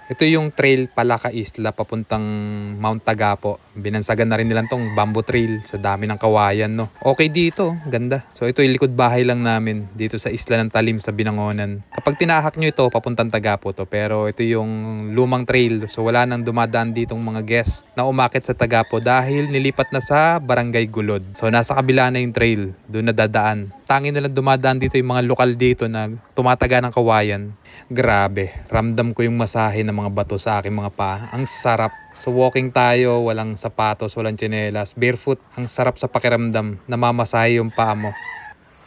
Ito yung trail pala ka isla papuntang Mount Tagapo. Binansagan na rin nila tong bamboo trail sa dami ng kawayan, no. Okay dito, ganda. So ito yung likod bahay lang namin dito sa Isla ng Talim sa Binangonan. Kapag tinahak nyo ito, papuntang Tagapo to. Pero ito yung lumang trail. So wala nang dumadaan ditong mga guest na umakit sa Tagapo dahil nilipat na sa Barangay Gulod. So nasa kabila na yung trail, doon na dadaan. Tangin na lang dumadaan dito yung mga lokal dito na tumataga ng kawayan. Grabe, ramdam ko yung masahe ng mga bato sa aking mga paa. Ang sarap. So walking tayo, walang sapatos, walang tsinelas, barefoot. Ang sarap sa pakiramdam, namamasahe yung paa mo.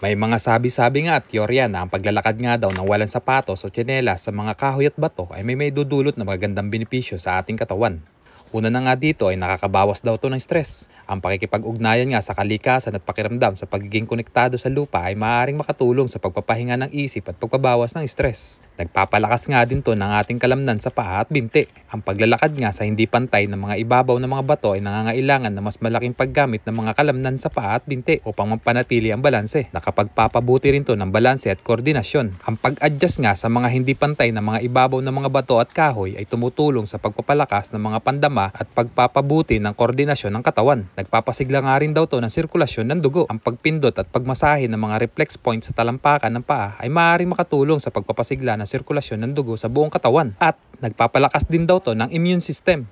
May mga sabi-sabi nga at teorya na ang paglalakad nga daw ng walang sapatos o tsinelas sa mga kahoy at bato ay may dudulot na magandang benepisyo sa ating katawan. Una na nga dito ay nakakabawas daw to ng stress. Ang pakikipag-ugnayan nga sa kalikasan at pakiramdam sa pagiging konektado sa lupa ay maaaring makatulong sa pagpapahinga ng isip at pagpabawas ng stress. Nagpapalakas nga din to ng ating kalamnan sa paa at binti. Ang paglalakad nga sa hindi pantay ng mga ibabaw ng mga bato ay nangangailangan ng mas malaking paggamit ng mga kalamnan sa paa at binti upang mapanatili ang balanse. Nakapagpapabuti rin to ng balanse at koordinasyon. Ang pag-adjust nga sa mga hindi pantay ng mga ibabaw ng mga bato at kahoy ay tumutulong sa pagpapalakas ng mga pandama at pagpapabuti ng koordinasyon ng katawan. Nagpapasigla nga rin daw to ng sirkulasyon ng dugo. Ang pagpindot at pagmasahe ng mga reflex points sa talampakan ng paa ay maaaring makatulong sa pagpapasigla ng sirkulasyon ng dugo sa buong katawan at nagpapalakas din daw to ng immune system.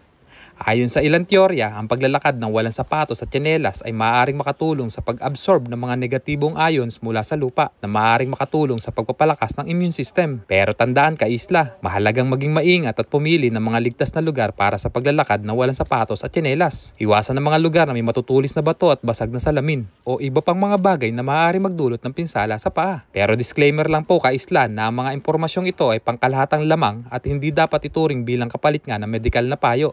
Ayon sa ilang teorya, ang paglalakad ng walang sapatos at tsinelas ay maaaring makatulong sa pag-absorb ng mga negatibong ions mula sa lupa na maaaring makatulong sa pagpapalakas ng immune system. Pero tandaan ka isla, mahalagang maging maingat at pumili ng mga ligtas na lugar para sa paglalakad ng walang sapatos at tsinelas. Iwasan ng mga lugar na may matutulis na bato at basag na salamin o iba pang mga bagay na maaaring magdulot ng pinsala sa paa. Pero disclaimer lang po ka isla na ang mga impormasyong ito ay pangkalahatang lamang at hindi dapat ituring bilang kapalit nga ng medikal na payo.